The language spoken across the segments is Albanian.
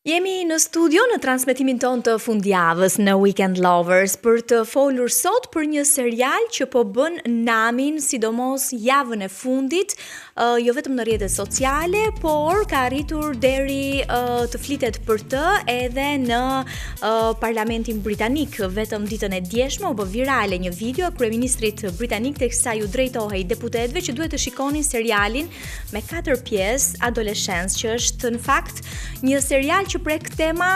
Jemi në studio në transmetimin ton të fundjavës në Weekend Lovers për të folur sot për një serial që po bën namin sidomos javën e fundit, jo vetëm në rrjetet sociale, por ka arritur deri të flitet për të edhe në Parlamentin Britanik. Vetëm ditën e djeshme u bë virale një video e kryeministrit britanik teksa ju drejtohej deputetëve që duhet të shikonin serialin me 4 pjesë Adolescence, që është në fakt një serial që prek tema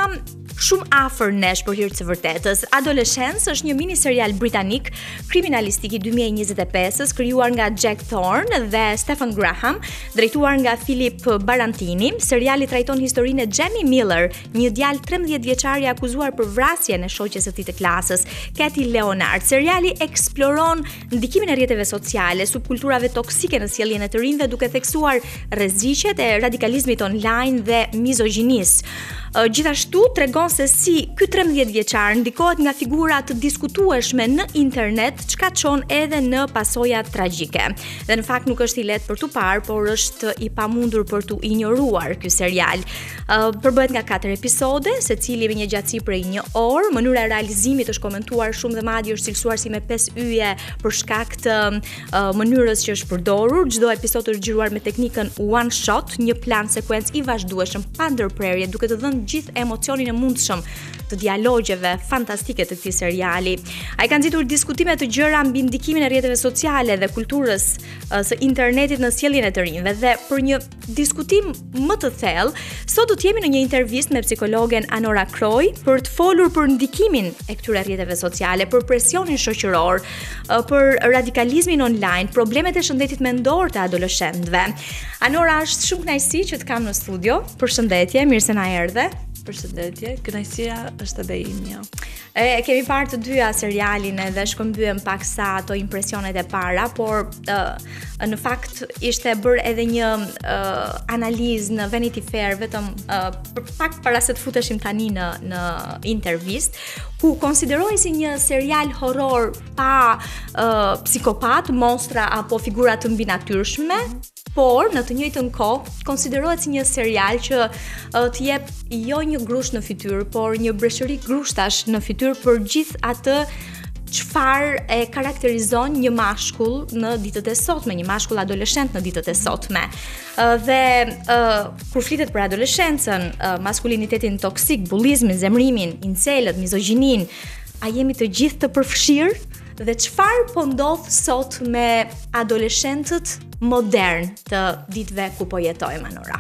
shumë afër nesh për hir të vërtetës. Adolescence është një mini serial britanik kriminalistik i 2025-s, krijuar nga Jack Thorne dhe Stephen Graham, drejtuar nga Philip Barantini. Seriali trajton historinë e Jamie Miller, një djalë 13 vjeçar i akuzuar për vrasjen e shoqes së tij të klasës, Katie Leonard. Seriali eksploron ndikimin e rrjeteve sociale, subkulturave toksike në sjelljen e të rinjve, duke theksuar rreziqet e radikalizmit online dhe mizogjinisë. Gjithashtu tregon se si ky 13 vjeçar ndikohet nga figura të diskutueshme në internet, çka çon edhe në pasoja tragjike. Dhe në fakt nuk është i lehtë për tu parë, por është i pamundur për tu injoruar ky serial. Përbëhet nga 4 episode, secili me një gjatësi prej 1 orë. Mënyra e realizimit është komentuar shumë dhe madje është cilësuar si me 5 yje për shkak të mënyrës që është përdorur. Çdo episod është xhiruar me teknikën one shot, një plan sekuencë i vazhdueshëm pa ndërprerje, duke të dhënë gjithë emocionin e mundshëm të dialogjeve fantastike të këtij seriali. Ai ka nxitur diskutime të gjëra mbi ndikimin e rrjeteve sociale dhe kulturës së internetit në sjelljen e të rinjve, dhe për një diskutim më të thellë, sot do të jemi në një intervistë me psikologen Anora Kroj për të folur për ndikimin e këtyre rrjeteve sociale, për presionin shoqëror, për radikalizmin online, problemet e shëndetit mendor të adoleshentëve. Anora, është shumë kënaqësi që të kam në studio. Përshëndetje, mirë se na erdhe. Përshëndetje, kënaqësia është edhe imja. Kemi parë të dyja serialin edhe shkëmbyen paksa ato impresionet e para, por në fakt ishte bërë edhe një analizë në Vanity Fair vetëm pak para se të futeshim tani në intervistë, ku konsiderohej si një serial horror pa psikopat, monstra apo figura të mbinatyrshme. Por në të njëjtën kohë konsiderohet si një serial që të jep jo një grusht në fytyrë, por një breshëri grushtash në fytyrë për gjithë atë çfarë e karakterizon një mashkull në ditët e sotme, një mashkull adoleshent në ditët e sotme. Dhe kur flitet për adoleshencën, maskulinitetin toksik, bullizmin, zemrimin, incelët, mizogjinin, a jemi të gjithë të përfshirë? Dhe çfarë po ndodh sot me adoleshentët modern të ditëve ku po jetojmë, Anora?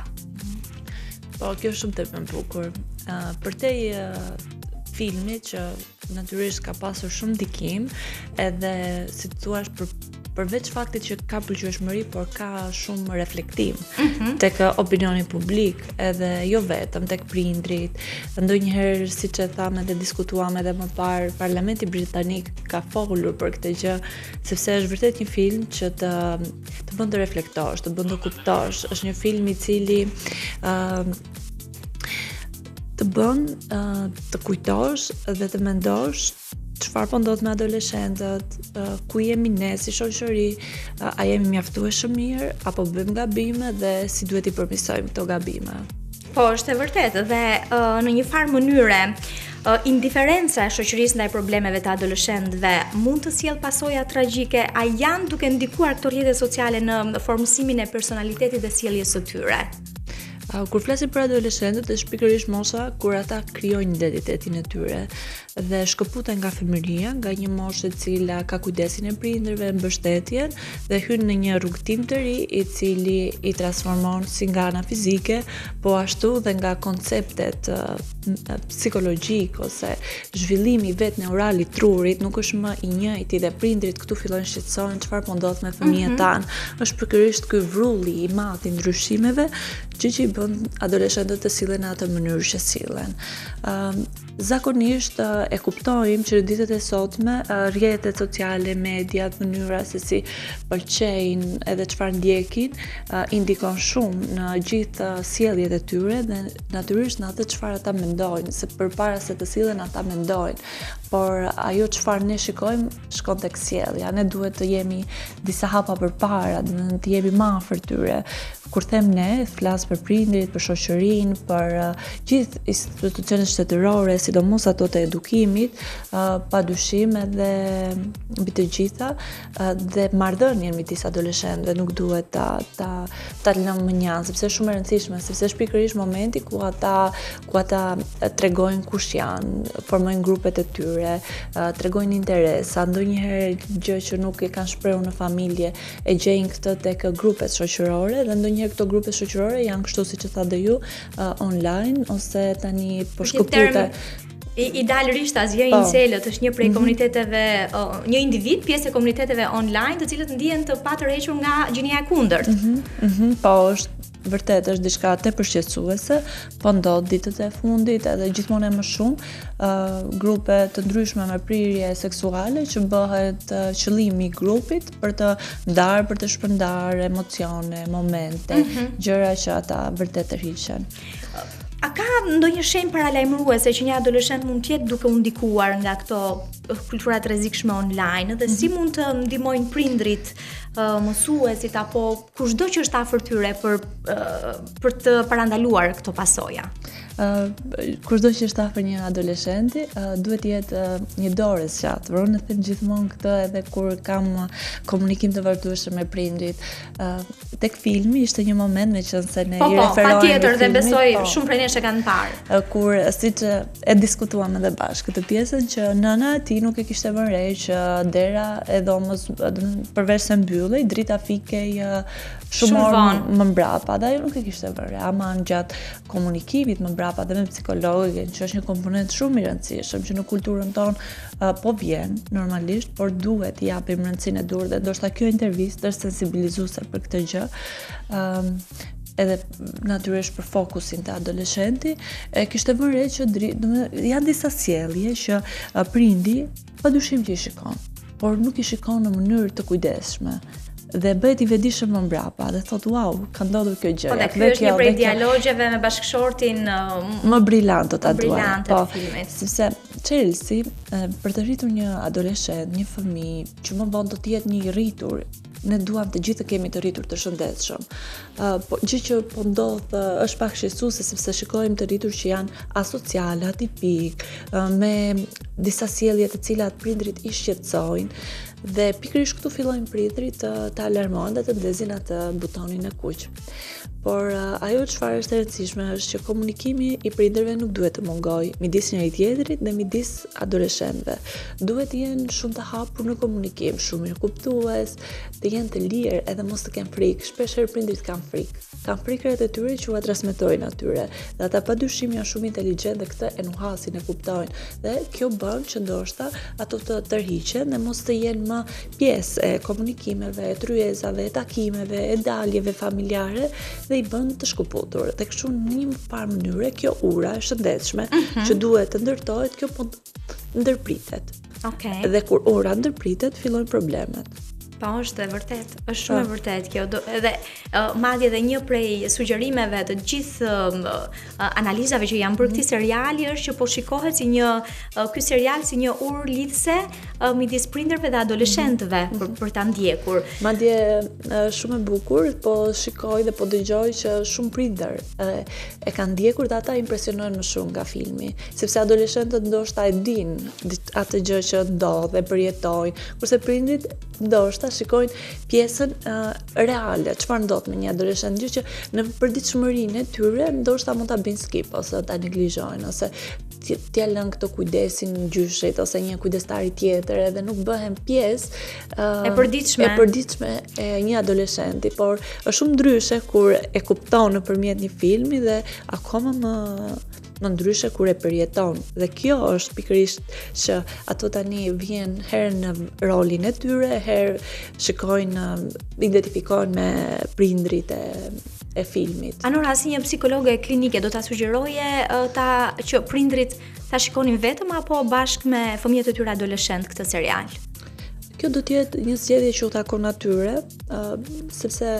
Po, kjo është shumë tepër e bukur. Përtej filmit që natyrisht ka pasur shumë ndikim, edhe si thua përveç faktit që ka pëlqyeshmëri, por ka shumë reflektim tek opinioni publik, edhe jo vetëm tek prindrit. Ndonjëherë, siç e thamë dhe diskutuam edhe më parë, Parlamenti Britanik ka folur për këtë gjë, sepse është vërtet një film që të bën të reflektosh, të bën të kuptosh. Është një film i cili të bën të kujtosh dhe të mendosh çfarë po ndodh me adoleshentët, ku jemi ne si shoqëri, a jemi mjaftueshëm mirë apo bëjmë gabime dhe si duhet i përmirësojmë këto gabime. Po, është e vërtetë, dhe në një farë mënyre indiferenca e shoqërisë ndaj problemeve të adoleshentëve mund të sjellë pasoja tragjike. A janë duke ndikuar këto rrjete sociale në formësimin e personalitetit dhe sjelljes së tyre? Kur flasim për adoleshentët, është pikërisht mosha kur ata krijojnë identitetin e tyre dhe shkëputen nga fëmijëria, nga një moshë e cila ka kujdesin e prindërve, mbështetjen, dhe hyn në një rrugtim të ri i cili i transformon si nga ana fizike, po ashtu dhe nga konceptet psikologjik ose zhvillimi vet neural i trurit nuk është më i njëjti, dhe prindrit këtu fillojnë shqetësohen çfarë po ndodh me fëmijët tanë. Është pikërisht ky vrulli i madh i ndryshimeve që i bën adoleshentët të sillen në atë mënyrë që sillen. Zakonisht e kuptojmë që në ditët e sotme rrjetet sociale, mediat, mënyra se si pëlqejnë edhe çfarë ndjekin indikon shumë në gjithë sjelljet e tyre dhe natyrisht në atë çfarë ata mendojnë, se përpara se të sillen ata mendojnë, por ajo çfarë ne shikojmë shkon tek sjellja. Ne duhet të jemi disa hapa përpara, dhe të jemi më afër tyre. Kur them ne, flas për prindrit, për shoqërinë, për gjithë institucionet shtetërore, sidomos ato të edukimit, padyshim edhe mbi të gjitha, dhe marrëdhënien midis adoleshentëve nuk duhet ta lëmë mënjan, sepse është shumë e rëndësishme, sepse është pikërisht momenti ku ata tregojnë kush janë, formojnë grupet e tyre, tregojnë interesa, ndonjëherë gjë që nuk e kanë shprehur në familje e gjejnë këtë tek grupet shoqërore, dhe ndonjëherë këto grupe shoqërore janë kështu siç e thatë ju, online ose tani po shkëpute. Idealisht asgjë incelët është një prej komuniteteve, një individ, pjesë e komuniteteve online, të cilët ndihen të patërhequr nga gjinia e kundërt. Po është vërtet është diçka tepër shqetësuese, po ndodh ditët e fundit edhe gjithmonë më shumë grupe të ndryshme me prirje seksuale që bëhet qëllimi i grupit për të ndarë, për të shpërndarë emocione, momente, gjëra që ata vërtet tërhiqen. A ka ndonjë shenjë paralajmëruese që një adoleshent mund të jetë duke u ndikuar nga këto kulturat rrezikshme online dhe si mund të ndihmojnë prindrit, mësuesit apo kushdo që është afër tyre për të parandaluar këto pasoja? Kushdo që është afër një adoleshenti, duhet të jetë një dorë e zgjatur. Unë them gjithmonë këtë edhe kur kam komunikim të vazhdueshëm me prindrit. Tek filmi ishte një moment meqense ne i referohemi patjetër dhe besoj shumë prej nesh e kanë parë. Kur siç e diskutuam edhe bashkë këtë pjesën që nëna e tij nuk e kishte vënë re që dera e dhomës përveç se mbyllej, drita fikej shumë orë më mbrapa, dhe ajo nuk e kishte vënë re, ama gjatë komunikimit më mbrapa dhe me psikologin, që është një komponent shumë i rëndësishëm që në kulturën tonë po vjen normalisht, por duhet i japim rëndësinë e dur, dhe ndoshta kjo intervistë është sensibilizuese për këtë gjë. Edhe natyrisht për fokusin të adoleshenti, kishte vënë re që janë disa sjellje që prindi padyshim që i shikon, por nuk i shikon në mënyrë të kujdesshme. Dhe bëhet i vetëdijshëm më mbrapa dhe thot wow, ka ndodhur kjo gjë. Po, ky është një prej dialogjeve me bashkëshortin më brillant të brillant të filmit. Sepse Chelsea, për të rritur një adoleshent, një fëmijë që më vonë do të jetë një i rritur, ne duam të gjithë të kemi të rritur të shëndetshëm. Po gjë që po ndodh është pak shqetësuese sepse shikojmë të rritur që janë asocial, atipik, me disa sjellje të cilat prindrit i shqetësojnë. Dhe pikërisht këtu fillojnë prindrit të alarmohen dhe të ndezin atë butonin e kuq. Por ajo çfarë është e rëndësishme është që komunikimi i prindërve nuk duhet të mungojë midis njëri tjetrit dhe midis adoleshentëve. Duhet të jenë shumë të hapur në komunikim, shumë mirëkuptues, të jenë të lirë edhe mos të kenë frikë. Shpeshherë prindrit kanë frikë. Kanë frikrat e tyre që ua transmetojnë atyre. Dhe ata padyshim janë shumë inteligjentë dhe këtë e nuhasin, e kuptojnë. Dhe kjo bën që ndoshta ato të tërhiqen dhe mos të jenë më pjesë e komunikimeve, e tryezave, e takimeve, e daljeve familjare dhe i bën të shkëputur. Dhe kështu në një farë mënyre kjo ura e shëndetshme që duhet të ndërtohet, kjo po ndërpritet. Dhe kur ura ndërpritet, fillojnë problemet. Po, është e vërtet, është shumë e vërtet kjo. Edhe madje edhe një prej sugjerimeve të gjithë analizave që janë për këtij seriali është që po shikohet si ky serial si një urë lidhse midis prindërve dhe adoleshentëve për ta ndjekur. Madje shumë e bukur, po shikoj dhe po dëgjoj që shumë prindër e kanë ndjekur dhe ata impresionohen më shumë nga filmi, sepse adoleshentët ndoshta e dinë atë gjë që ndodh dhe përjetojnë, kurse prindrit ndoshta shikojnë pjesën reale, çfarë ndodh me një adoleshent, gjë që në përditshmërinë e tyre ndoshta mund ta bëjnë skip ose ta neglizhojnë ose t'ia lënë këto kujdesin gjyshit ose një kujdestari tjetër edhe nuk bëhen pjesë e përditshme e një adoleshenti, por është shumë ndryshe kur e kupton nëpërmjet një filmi dhe akoma më ndryshe kur e përjeton. Dhe kjo është pikërisht që ato tani vjen herë në rolin e tyre, herë shikojnë, identifikohen me prindrit e filmit. Anora, si një psikologe klinike do ta sugjeroje që prindrit ta shikonin vetëm apo bashkë me fëmijët e tyre adoleshent këtë serial? Kjo do t'jetë një zgjedhje që u takon natyre, sepse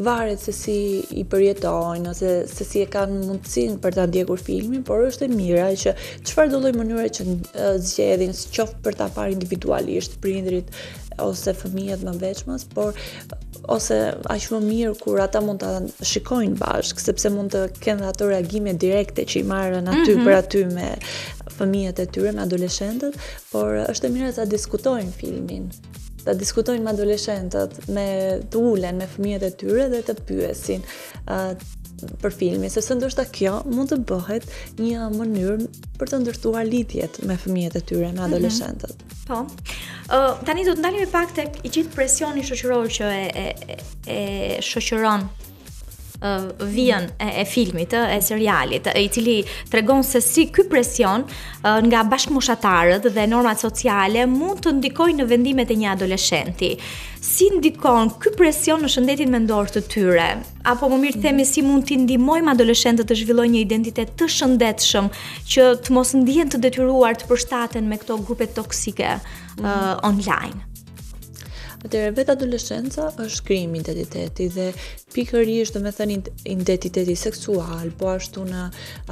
varet se si i përjetojnë ose se si e kanë mundësinë për ta ndjekur filmin, por është e mira që çfarë do lloj mënyre që zgjedhin, qoftë për ta parë individualisht prindrit ose fëmijët më veçmas, por ose aq më mirë kur ata mund ta shikojnë bashkë, sepse mund të kenë ato reagime direkte që i marrën aty për aty me fëmijët e tyre, me adoleshentët, por është e mirë ta diskutojnë filmin. Ta diskutojnë me adoleshentët, të ulen me fëmijët e tyre dhe të pyesin për filmin, sepse ndoshta kjo mund të bëhet një mënyrë për të ndërtuar lidhjet me fëmijët e tyre, me adoleshentët. Po. Tani do të ndalemi pak tek i gjithë presioni shoqëror që e shoqëron vijën e filmit, e serialit, i cili tregon se si ky presion nga bashkëmoshatarët dhe normat sociale mund të ndikojnë në vendimet e një adoleshenti. Si ndikon ky presion në shëndetin mendor të tyre? Apo më mirë themi si mund t'i ndihmojmë adoleshentët të zhvillojnë një identitet të shëndetshëm që të mos ndihen të detyruar të përshtaten me këto grupe toksike online? Atëherë vetë adoleshenca është krijim identiteti dhe pikërisht do të thënë identiteti seksual, po ashtu në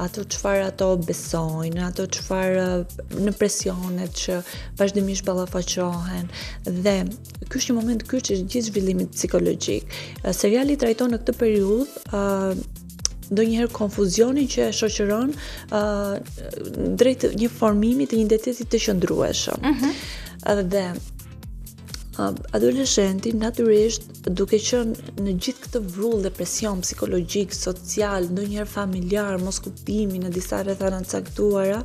ato çfarë ato besojnë, ato çfarë në presionet që vazhdimisht ballafaqohen dhe ky është një moment kyç i gjithë zhvillimit psikologjik. Seriali trajton në këtë periudhë ndonjëherë konfuzionin që e shoqëron drejt një formimi të një identitetit të qëndrueshëm. Dhe adoleshenti natyrisht duke qenë në gjithë këtë vrull dhe presion psikologjik, social, ndonjëherë familjar, mos kuptimi në disa rrethana të caktuara,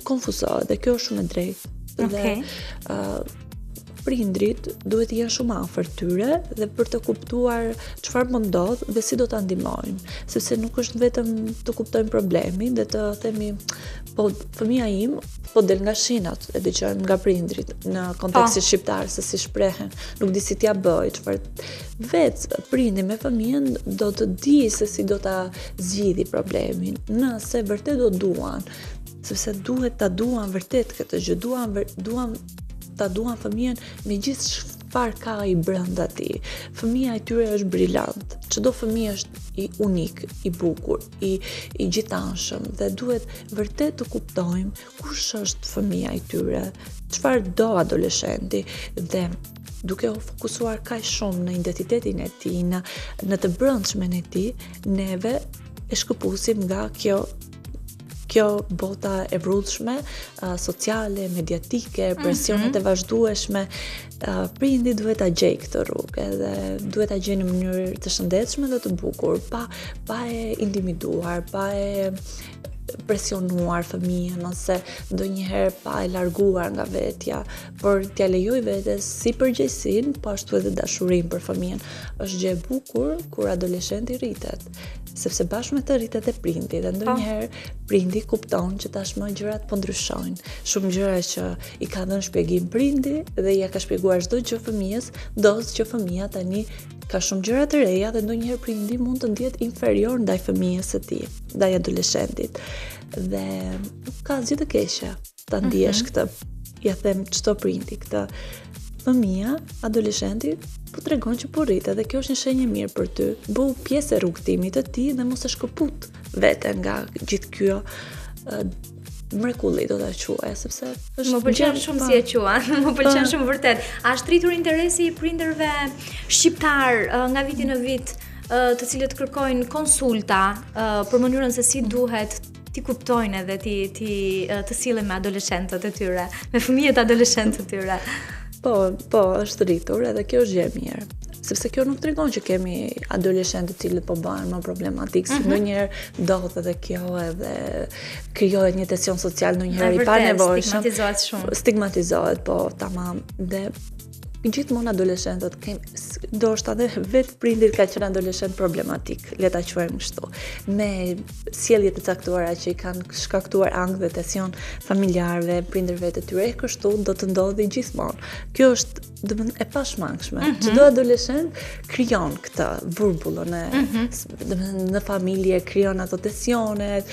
konfuzohet dhe kjo është shumë e drejtë. Okay. Dhe prindrit duhet të jenë shumë afër tyre dhe për të kuptuar çfarë po ndodh dhe si do ta ndihmojnë, sepse nuk është vetëm të kuptojmë problemin dhe të themi po fëmia im po del nga shinat, e dëgjojmë nga prindrit në kontekstin shqiptar se si shprehen, nuk di si t'ja bëj, çfarë vetë prindi me fëmijën do të di se si do ta zgjidhi problemin, nëse vërtet do duan, sepse duhet ta duan vërtet këtë gjë, duan ta duan fëmijën me gjithë çfarë ka i brenda tij. Fëmia e tyre është brillant. Çdo fëmijë është i unik, i bukur, i gjithanshëm dhe duhet vërtet të kuptojmë kush është fëmia e tyre, çfarë do adoleshenti dhe duke u fokusuar kaq shumë në identitetin e tij, në të brendshmen e tij, neve e shkëpusim nga kjo bota e vrullshme, sociale, mediatike, presionet e vazhdueshme. Prindi duhet ta gjejë këtë rrugë dhe duhet ta gjejë në mënyrë të shëndetshme dhe të bukur, pa e intimiduar, pa e presionuar fëmijën ose ndonjëherë pa e larguar nga vetja, por t'ja lejoj vetes si përgjegjësinë, po ashtu edhe dashurinë për fëmijën. Është gjë e bukur kur adoleshenti rritet, sepse bashkë me të rritet e prindi dhe ndonjëherë prindi kupton që tashmë gjërat po ndryshojnë. Shumë gjëra që i ka dhënë shpjegim prindi dhe ja ka shpjeguar çdo gjë fëmijës, ndodh që fëmia tani ka shumë gjëra të reja dhe ndonjëherë prindi mund të ndihet inferior ndaj fëmijës së tij, ndaj adoleshentit. Dhe nuk ka asgjë të keqe ta ndihesh këtë. Ja them çdo prindi këtë. Fëmia, adoleshenti po tregon që po rritet dhe kjo është një shenjë e mirë për ty. Bëu pjesë e rrugëtimit të tij dhe mos e shkëput veten nga gjithë kjo mrekulli do ta quaj, sepse është më pëlqen shumë si e quan, më pëlqen shumë vërtet. A është rritur interesi i prindërve shqiptar nga viti në vit, të cilët kërkojnë konsulta për mënyrën se si duhet ti kuptojnë edhe të sillen me adoleshentët e tyre, me fëmijët adoleshentët e tyre? Po, është rritur edhe kjo është gjë e mirë. Sepse kjo nuk tregon që kemi adoleshentë të cilët po bëhen më problematik, si ndonjëherë ndodh edhe kjo edhe krijohet një tension social ndonjëherë i panevojshëm. Stigmatizohet shumë. Stigmatizohet, po tamam. Dhe gjithmonë adoleshentët ndoshta edhe vetë prindit ka qenë adoleshent problematik, le ta quajmë kështu, me sjellje të caktuara që i kanë shkaktuar ankth dhe tension familjarëve, prindërve të tyre, kështu do të ndodhi gjithmonë. Kjo është domethënë e pashmangshme. Çdo adoleshent krijon këtë vurbullën domethënë në familje krijon ato tensionet,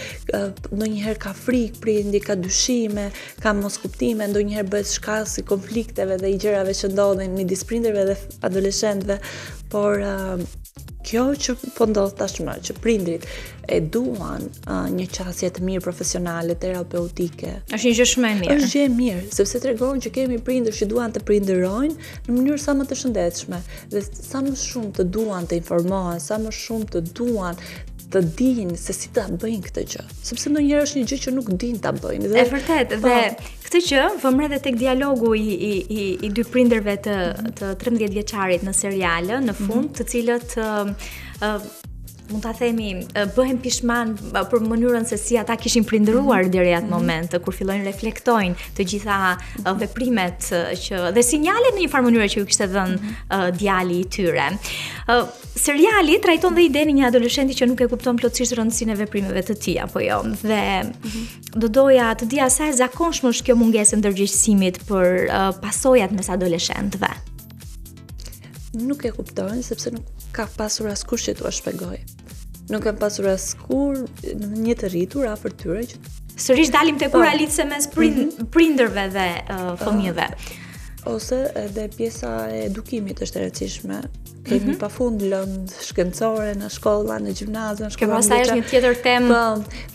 ndonjëherë ka frikë prindi, ka dyshime, ka moskuptime, ndonjëherë bëhet shkak i konflikteve dhe i gjërave që ndodhin midis prindërve dhe adoleshentëve, por kjo që po ndodh tashmë, që prindrit e duan një qasje të mirë profesionale, terapeutike. Është një gjë shumë e mirë. Është gjë e mirë, sepse tregon që kemi prindër që duan të prindërojnë në mënyrë sa më të shëndetshme dhe sa më shumë të duan të informohen, sa më shumë të duan të dinë se si ta bëjnë këtë gjë. Sepse ndonjëherë është një gjë që nuk dinë ta bëjnë. Dhe, e vërtet, dhe këtë gjë vëmë edhe tek dialogu i dy prindërve të 13 vjeçarit në serial, në fund, të cilët mund ta themi bëhen pishman për mënyrën se si ata kishin prindëruar deri atë moment, kur fillojnë reflektojnë të gjitha veprimet dhe sinjalet në një farë mënyrë që ju kishte dhënë djali i tyre. Seriali trajton dhe idenë një adoleshenti që nuk e kupton plotësisht rëndësinë e veprimeve të tij apo jo. Dhe do doja të dija sa e zakonshme është kjo mungesë ndërgjegjësimit për pasojat mes adoleshentëve. Nuk e kuptojnë sepse nuk ka pasur askush që t'u shpjegoj. Nuk kam pasur askur një të rritur afër tyre që sërish dalim te kur alitse mes prindërve dhe fëmijëve. Ose edhe pjesa e edukimit është e rëndësishme. Kemi pafund lëndë shkencore në shkolla, në gjimnazë, në shkolla. Pastaj është një tjetër temë.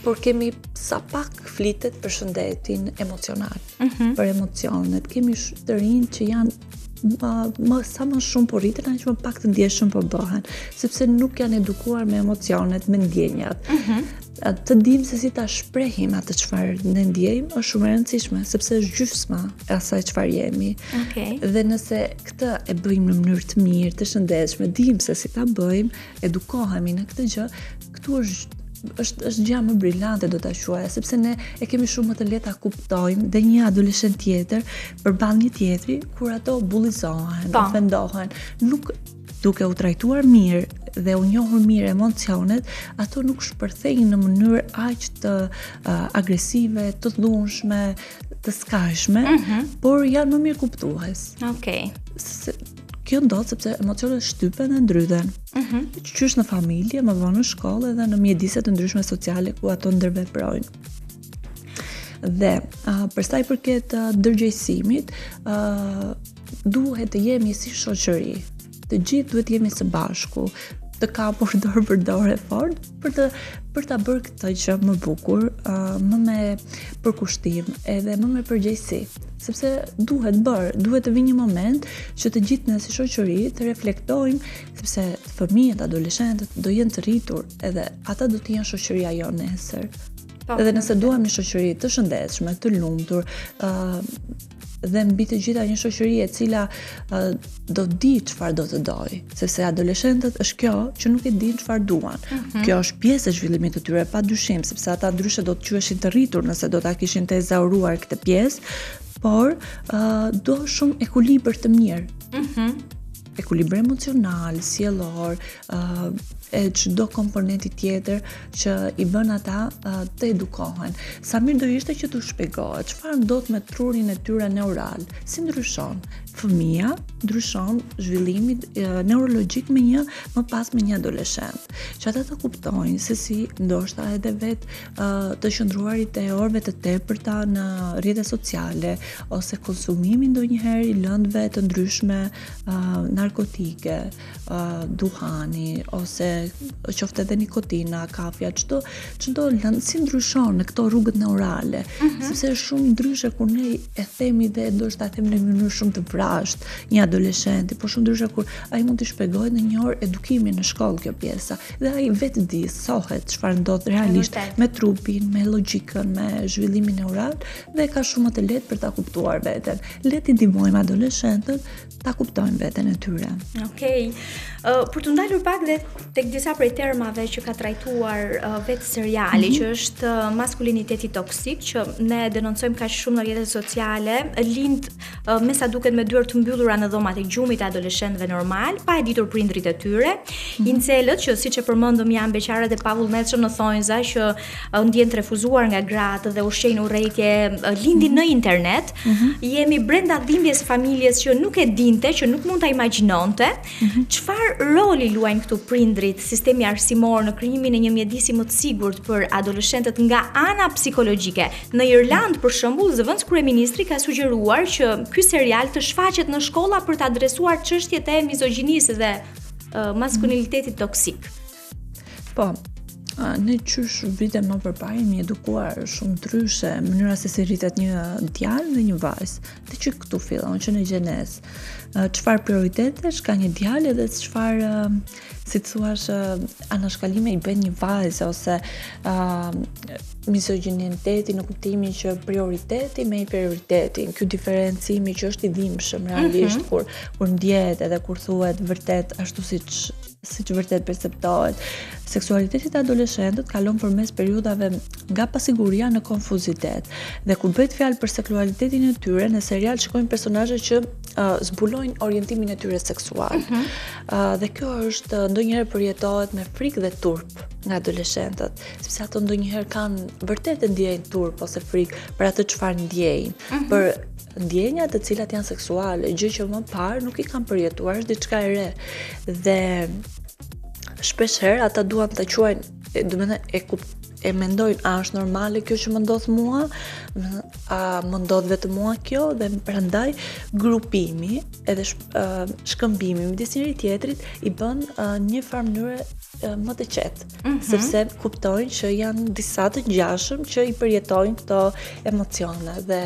Por kemi sa pak flitet për shëndetin emocional, për emocionet. Kemi të rinj që janë sa më shumë po rriten, aq më pak të ndjeshëm po bëhen, sepse nuk janë edukuar me emocionet, me ndjenjat. Të dim se si ta shprehim atë çfarë ne ndjejmë është shumë e rëndësishme, sepse është gjysma e asaj çfarë jemi. Dhe nëse këtë e bëjmë në mënyrë të mirë, të shëndetshme, dim se si ta bëjmë, edukohemi në këtë gjë, këtu është gjë më brillante do ta quaja, sepse ne e kemi shumë më të lehtë ta kuptojmë dhe një adoleshent tjetër përballë një tjetri kur ato bullizohen, ofendohen, nuk duke u trajtuar mirë dhe u njohur mirë emocionet, ato nuk shpërthejnë në mënyrë aq të agresive, të dhunshme, të skajshme, por janë më mirë kuptues. Kjo ndodh sepse emocionet shtypen dhe ndryden. Qysh në familje, më vonë në shkollë dhe në mjedise të ndryshme sociale ku ato ndërveprojnë. Dhe për sa i përket ndërgjegjësimit, duhet të jemi si shoqëri. Të gjithë duhet të jemi së bashku, të kapur dorë për dorë e fort për ta bërë këtë gjë më bukur, më me përkushtim edhe më me përgjegjësi. Sepse duhet të vijë një moment që të gjithë ne si shoqëri të reflektojmë, sepse fëmijët, adoleshentët do jenë të rritur edhe ata do të jenë shoqëria jonë nesër. Edhe nëse duam një shoqëri të shëndetshme, të lumtur, dhe mbi të gjitha një shoqëri e cila do di çfarë do të dojë, sepse adoleshentët është kjo që nuk e din çfarë duan. Kjo është pjesë e zhvillimit të tyre padyshim, sepse ata ndryshe do të quheshin të rritur nëse do ta kishin të ezauruar këtë pjesë, por do shumë ekuilibër të mirë. Ekuilibër emocional, sjellor, e çdo komponenti tjetër që i bën ata të edukohen. Sa mirë do ishte që t'u shpjegohet çfarë ndodh me trurin e tyre neural, si ndryshon. Fëmia ndryshon zhvillimi neurologjik më pas me një adoleshent. Që ata të kuptojnë se si ndoshta edhe vetë të qëndruarit e orëve të tepërta në rrjetet sociale ose konsumimi ndonjëherë i lëndëve të ndryshme narkotike, duhani ose qoftë edhe nikotina, kafja, çdo lëndë si ndryshon në këto rrugët neurale, sepse është shumë ndryshe kur ne e themi dhe ndoshta them në mënyrë shumë të vrasht një adoleshenti, por shumë ndryshe kur ai mund të shpjegojë në një orë edukimin në shkollë kjo pjesa, dhe ai vetë di sohet çfarë ndodh realisht me trupin, me logjikën, me zhvillimin neural dhe ka shumë më të lehtë për ta kuptuar veten. Le t'i ndihmojmë adoleshentët ta kuptojnë veten e tyre. Për të ndalur pak dhe tek disa prej termave që ka trajtuar vetë seriali, që është maskuliniteti toksik, që ne denoncojmë kaq shumë në rrjetet sociale, lind me sa duket me dy bërë të mbyllura në dhomat e gjumit të adoleshentëve normal, pa e ditur prindrit e tyre. Incelët, që siç e përmendëm janë beqarat e pavullnetshëm në thonjza që ndjen të refuzuar nga gratë dhe ushqejnë urrëtie, lindin në internet. Jemi brenda dhimbjes familjes që nuk e dinte, që nuk mund ta imagjinonte. Çfarë roli luajnë këtu prindrit, sistemi arsimor në krijimin e një mjedisi më të sigurt për adoleshentët nga ana psikologjike? Në Irland, për shembull, zëvendës kryeministri ka sugjeruar që ky serial të shfaqet në shkolla për të adresuar çështjet e mizogjinisë dhe maskulinitetit toksik. Po, ne qysh vite më përpara jemi edukuar shumë ndryshe mënyra se si rritet një djalë dhe një vajzë. Dhe që këtu fillon që në gjenes. Çfarë prioritetesh ka një djalë dhe çfarë si të thuash anashkalime i bën një vajzë ose mizogjiniteti në kuptimin që prioriteti me inferioriteti, ky diferencimi që është i dhimbshëm realisht kur ndjehet edhe kur thuhet vërtet ashtu siç vërtet perceptohet. Seksualiteti i adoleshentët kalon përmes periudhave nga pasiguria në konfuzitet. Dhe kur bëhet fjalë për seksualitetin e tyre, në serial shikojmë personazhe që zbulojnë orientimin e tyre seksual. Dhe kjo është ndonjëherë përjetohet me frikë dhe turp nga adoleshentët, sepse ato ndonjëherë kanë vërtet e ndjejnë turp ose frikë për atë çfarë ndjejnë, për ndjenja të cilat janë seksuale, gjë që më parë nuk i kanë përjetuar, është diçka e re. Dhe shpesh herë ata duan ta quajnë, do të thënë e mendojnë, a është normale kjo që më ndodh mua, a më ndodh vetëm mua kjo, dhe prandaj grupimi edhe shkëmbimi midis njëri tjetrit i bën një farë mënyre më të qetë, sepse kuptojnë që janë disa të ngjashëm që i përjetojnë këto emocione dhe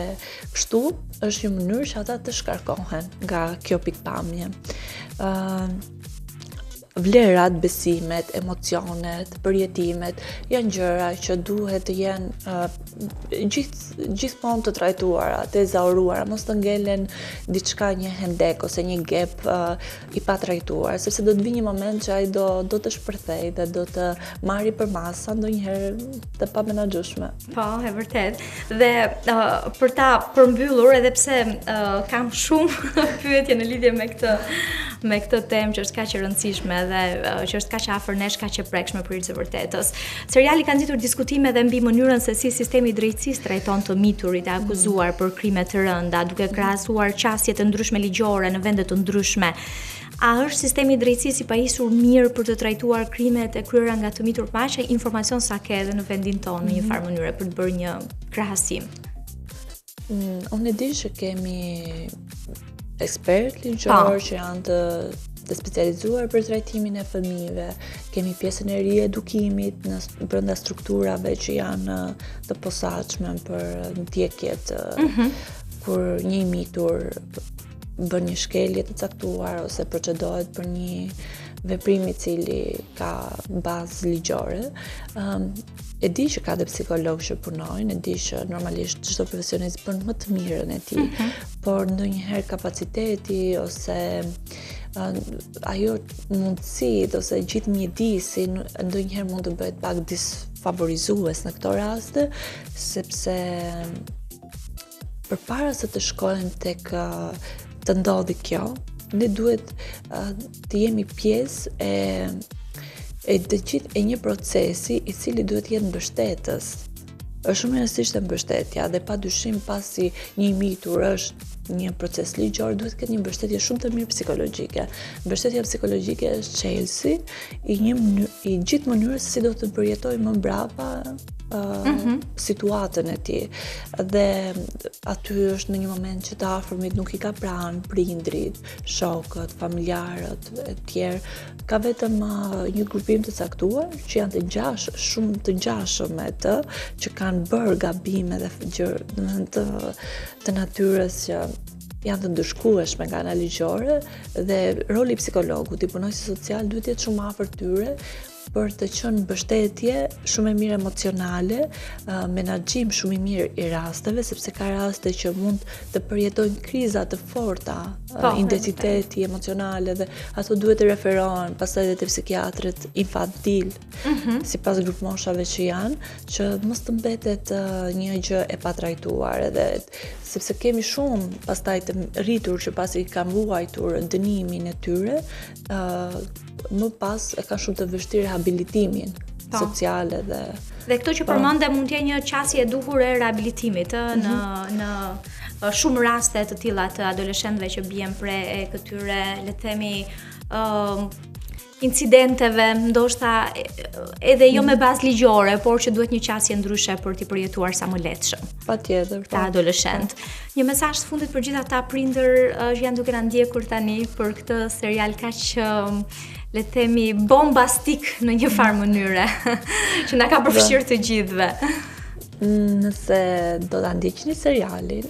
kështu është një mënyrë që ata të shkarkohen nga kjo pikpamje. Vlerat, besimet, emocionet, përjetimet janë gjëra që duhet të jenë gjithmonë të trajtuara, të ezauruara, mos të ngelen diçka, një hendek ose një gep i pa trajtuar, sepse do të vijë një moment që ai do të shpërthej dhe do të marrë për masa ndonjëherë të pamenaxhueshme. Po, e vërtet. Dhe për ta përmbyllur, edhe pse kam shumë pyetje në lidhje me këtë temë që është kaq e rëndësishme dhe që është kaq afër nesh, kaq e prekshme për të vërtetës. Seriali ka nxitur diskutime edhe mbi mënyrën se si sistemi i drejtësisë trajton të miturit e akuzuar për krime të rënda, duke krahasuar qasje të ndryshme ligjore në vende të ndryshme. A është sistemi i drejtësisë i pajisur mirë për të trajtuar krimet e kryera nga të mitur paqe? Informacion sa ke edhe në vendin tonë në një farë mënyre për të bërë një krahasim. Unë e di që kemi ekspert ligjor që janë të specializuar për trajtimin e fëmijëve, kemi pjesën e ri e edukimit brenda strukturave që janë të posaçme për ndjekjet kur një i mitur bën një shkelje të caktuar ose procedohet për një veprim i cili ka bazë ligjore. E di që ka dhe psikologë që punojnë, e di që normalisht çdo profesionist bën më të mirën e tij, por ndonjëherë kapaciteti ose ajo mundësit ose gjithë mjedisi ndonjëherë mund të bëhet pak disfavorizues në këto raste, sepse përpara se të shkojmë tek të ndodhi kjo, ne duhet të jemi pjesë e një procesi i cili duhet jetë mbështetës. Është shumë e rëndësishme mbështetja dhe padyshim pasi një i mitur është një proces ligjor, duhet të ketë një mbështetje shumë të mirë psikologjike. Mbështetja psikologjike është çelësi i gjithë mënyrës se si do të përjetoj më mbrapa situatën e tij. Dhe aty është në një moment që të afërmit nuk i ka pranë prindrit, shokët, familjarët e tjerë, ka vetëm një grupim të caktuar që janë shumë të ngjashëm me të, që kanë bërë gabime dhe gjëra të natyrës që janë të ndëshkueshme nga ana ligjore, dhe roli i psikologut, i punojësit social duhet jetë shumë afër tyre, për të qenë mbështetje shumë e mirë emocionale, menaxhim shumë i mirë i rasteve, sepse ka raste që mund të përjetojnë kriza të forta, identiteti emocionale dhe ato duhet të referohen pastaj edhe te psikiatrët infantil, sipas grup moshave që janë, që mos të mbetet një gjë e patrajtuar, edhe sepse kemi shumë pastaj të rritur që pasi kanë ruajtur dënimin e tyre, më pas e kanë shumë të vështirë rehabilitimin social edhe. Dhe këto që përmende mund të jenë një qasje e duhur e rehabilitimit në shumë raste të tilla të adoleshentëve që bien pre e këtyre, le të themi, incidenteve, ndoshta edhe jo me bazë ligjore, por që duhet një qasje ndryshe për t'i përjetuar sa më lehtëshëm. Patjetër. Ta adoleshent. Një mesazh të fundit për gjithë ata prindër që janë duke na ndjekur tani për këtë serial kaq le të themi bombastik në një farë mënyre që na ka përfshirë të gjithëve. Nëse do ta ndjeqni serialin,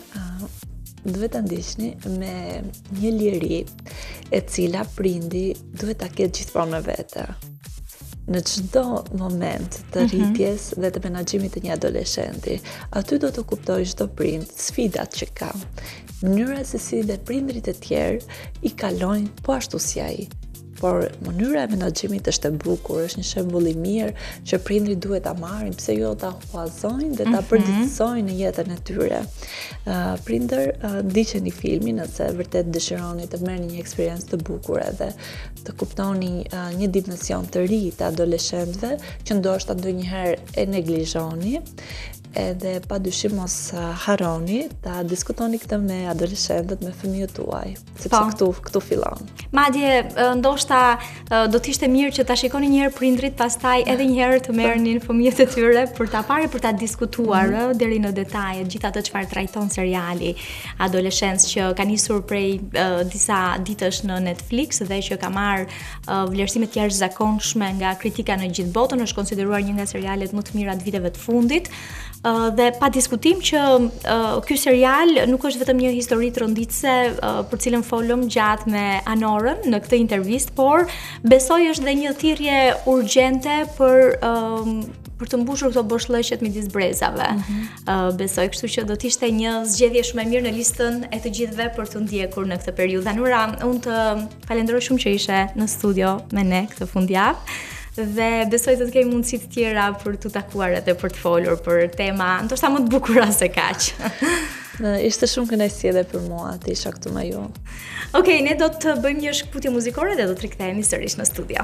duhet ta ndiqni me një liri e cila prindi duhet ta ketë gjithmonë me vete. Në çdo moment të rritjes dhe të menaxhimit të një adoleshenti, aty do të kuptojë çdo prind sfidat që ka, mënyra se si dhe prindrit e tjerë i kalojnë po ashtu si ai. Por mënyra e menaxhimit është e bukur, është një shembull i mirë që prindrit duhet ta marrin, pse jo ta huazojnë dhe ta përditësojnë në jetën e tyre. Prindër, ndiqeni filmin nëse vërtet dëshironi të merrni një eksperiencë të bukur edhe të kuptoni një dimension të ri të adoleshentëve që ndoshta ndonjëherë e neglizhoni. Edhe padyshim mos harroni ta diskutoni këtë me adoleshentët, me fëmijët tuaj, sepse këtu fillon. Madje ndoshta do të ishte mirë që ta shikoni një herë prindrit, pastaj edhe një herë të merrnin fëmijët e tyre për ta parë, për ta diskutuar deri në detaje gjithë ato çfarë trajton seriali Adolescence, që ka nisur prej disa ditësh në Netflix dhe që ka marrë vlerësime të jashtëzakonshme nga kritika në gjithë botën, është konsideruar një nga serialet më të mira të viteve të fundit. Dhe pa diskutim që ky serial nuk është vetëm një histori tronditse për cilën folëm gjatë me Anorën në këtë intervistë, por besoj është dhe një thirrje urgjente për të mbushur këto boshllëqet midis brezave. Besoj, kështu që do të ishte një zgjedhje shumë e mirë në listën e të gjithëve për të ndjekur në këtë periudhë. Anora, unë të falenderoj shumë që ishe në studio me ne këtë fundjavë. Dhe besoj të kemi mundësi të tjera për të takuar edhe për të folur për tema ndoshta më të bukura se kaq. Ishte shumë kënaqësi edhe për mua të isha këtu me ju. Okej, ne do të bëjmë një shkputje muzikore dhe do të rikthehemi sërish në studio.